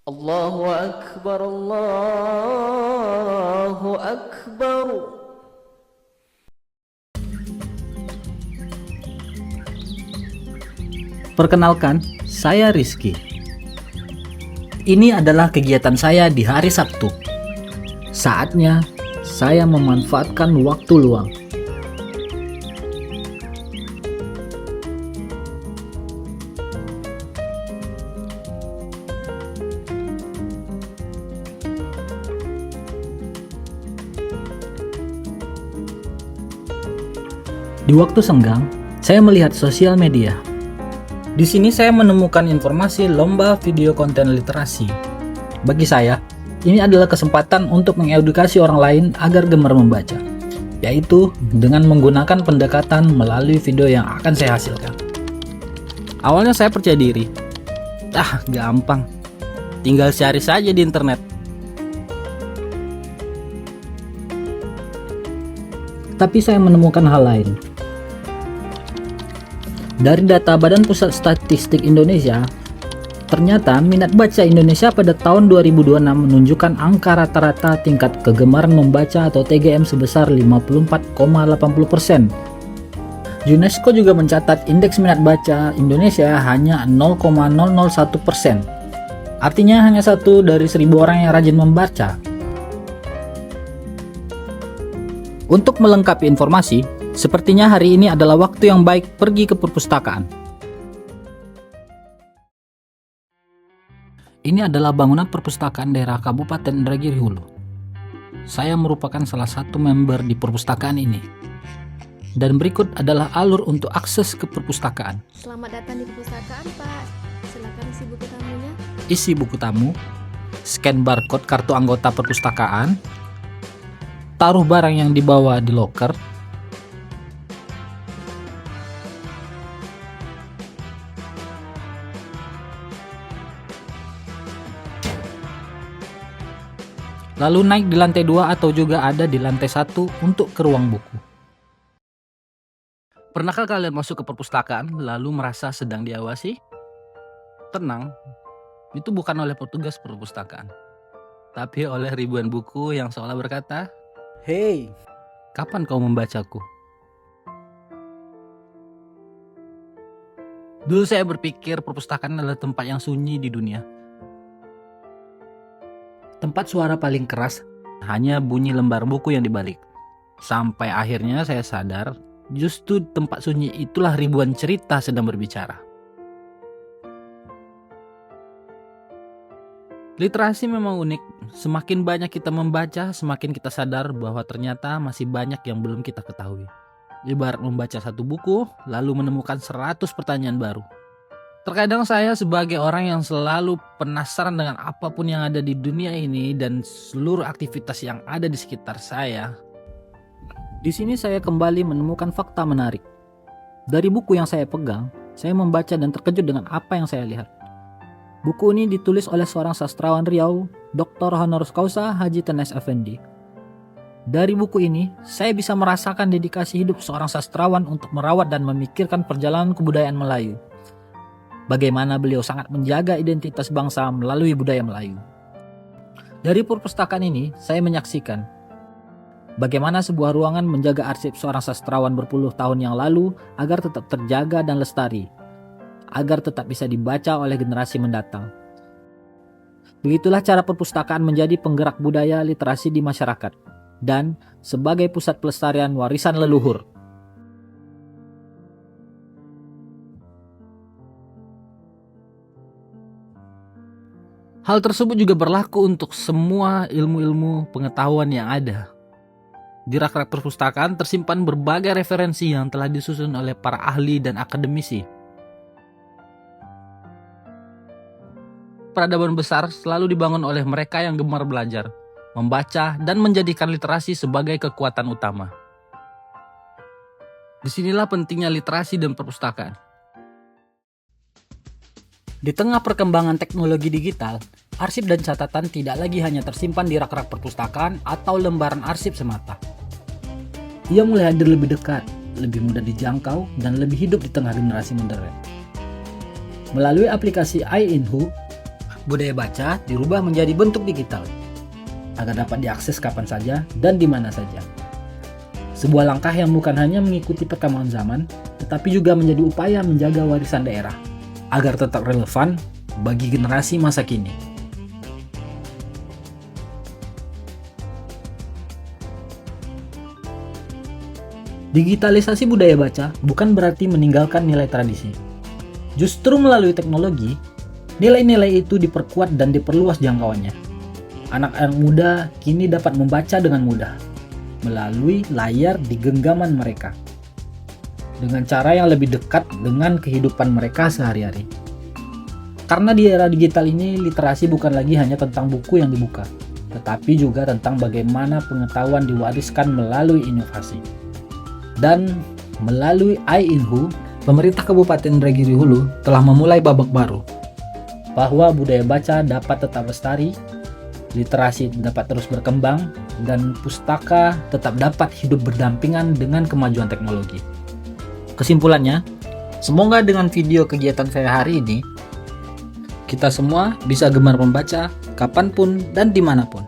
Allahu Akbar, Allahu Akbar. Perkenalkan, saya Rizky. Ini adalah kegiatan saya di hari Sabtu. Saatnya saya memanfaatkan waktu luang. Di waktu senggang, saya melihat sosial media. Di sini saya menemukan informasi lomba video konten literasi. Bagi saya, ini adalah kesempatan untuk mengedukasi orang lain agar gemar membaca, yaitu dengan menggunakan pendekatan melalui video yang akan saya hasilkan. Awalnya saya percaya diri. Gampang. Tinggal cari saja di internet. Tapi saya menemukan hal lain. Dari data Badan Pusat Statistik Indonesia, ternyata minat baca Indonesia pada tahun 2026 menunjukkan angka rata-rata tingkat kegemaran membaca atau TGM sebesar 54,80%. UNESCO juga mencatat indeks minat baca Indonesia hanya 0,001%. Artinya hanya 1 dari 1000 orang yang rajin membaca. Untuk melengkapi informasi, sepertinya hari ini adalah waktu yang baik pergi ke perpustakaan. Ini adalah bangunan perpustakaan daerah Kabupaten Indragiri Hulu. Saya merupakan salah satu member di perpustakaan ini. Dan berikut adalah alur untuk akses ke perpustakaan. Selamat datang di perpustakaan, Pak. Silakan isi buku tamunya. Isi buku tamu, scan barcode kartu anggota perpustakaan, taruh barang yang dibawa di loker, lalu naik di lantai 2 atau juga ada di lantai 1 untuk ke ruang buku. Pernahkah kalian masuk ke perpustakaan lalu merasa sedang diawasi? Tenang, itu bukan oleh petugas perpustakaan, tapi oleh ribuan buku yang seolah berkata, "Hei, kapan kau membacaku?" Dulu saya berpikir perpustakaan adalah tempat yang sunyi di dunia. Tempat suara paling keras hanya bunyi lembar buku yang dibalik. Sampai akhirnya saya sadar, justru tempat sunyi itulah ribuan cerita sedang berbicara. Literasi memang unik. Semakin banyak kita membaca, semakin kita sadar bahwa ternyata masih banyak yang belum kita ketahui. Ibarat membaca satu buku, lalu menemukan 100 pertanyaan baru. Terkadang saya sebagai orang yang selalu penasaran dengan apapun yang ada di dunia ini dan seluruh aktivitas yang ada di sekitar saya. Di sini saya kembali menemukan fakta menarik. Dari buku yang saya pegang, saya membaca dan terkejut dengan apa yang saya lihat. Buku ini ditulis oleh seorang sastrawan Riau, Dr. Honoris Causa Haji Tenes Effendi. Dari buku ini, saya bisa merasakan dedikasi hidup seorang sastrawan untuk merawat dan memikirkan perjalanan kebudayaan Melayu. Bagaimana beliau sangat menjaga identitas bangsa melalui budaya Melayu. Dari perpustakaan ini, saya menyaksikan bagaimana sebuah ruangan menjaga arsip seorang sastrawan berpuluh tahun yang lalu agar tetap terjaga dan lestari, agar tetap bisa dibaca oleh generasi mendatang. Begitulah cara perpustakaan menjadi penggerak budaya literasi di masyarakat dan sebagai pusat pelestarian warisan leluhur. Hal tersebut juga berlaku untuk semua ilmu-ilmu pengetahuan yang ada. Di rak-rak perpustakaan tersimpan berbagai referensi yang telah disusun oleh para ahli dan akademisi. Peradaban besar selalu dibangun oleh mereka yang gemar belajar, membaca, dan menjadikan literasi sebagai kekuatan utama. Disinilah pentingnya literasi dan perpustakaan. Di tengah perkembangan teknologi digital, arsip dan catatan tidak lagi hanya tersimpan di rak-rak perpustakaan atau lembaran arsip semata. Ia mulai hadir lebih dekat, lebih mudah dijangkau, dan lebih hidup di tengah generasi modern. Melalui aplikasi iInhu, Budaya baca dirubah menjadi bentuk digital agar dapat diakses kapan saja dan di mana saja. Sebuah langkah yang bukan hanya mengikuti perkembangan zaman, tetapi juga menjadi upaya menjaga warisan daerah agar tetap relevan bagi generasi masa kini. Digitalisasi budaya baca bukan berarti meninggalkan nilai tradisi. Justru melalui teknologi, nilai-nilai itu diperkuat dan diperluas jangkauannya. Anak-anak muda kini dapat membaca dengan mudah melalui layar di genggaman mereka, dengan cara yang lebih dekat dengan kehidupan mereka sehari-hari. Karena di era digital ini, literasi bukan lagi hanya tentang buku yang dibuka, tetapi juga tentang bagaimana pengetahuan diwariskan melalui inovasi. Dan melalui iInhu, pemerintah Kabupaten Indragiri Hulu telah memulai babak baru, bahwa budaya baca dapat tetap lestari, literasi dapat terus berkembang, dan pustaka tetap dapat hidup berdampingan dengan kemajuan teknologi. Kesimpulannya, semoga dengan video kegiatan saya hari ini, kita semua bisa gemar membaca kapanpun dan dimanapun.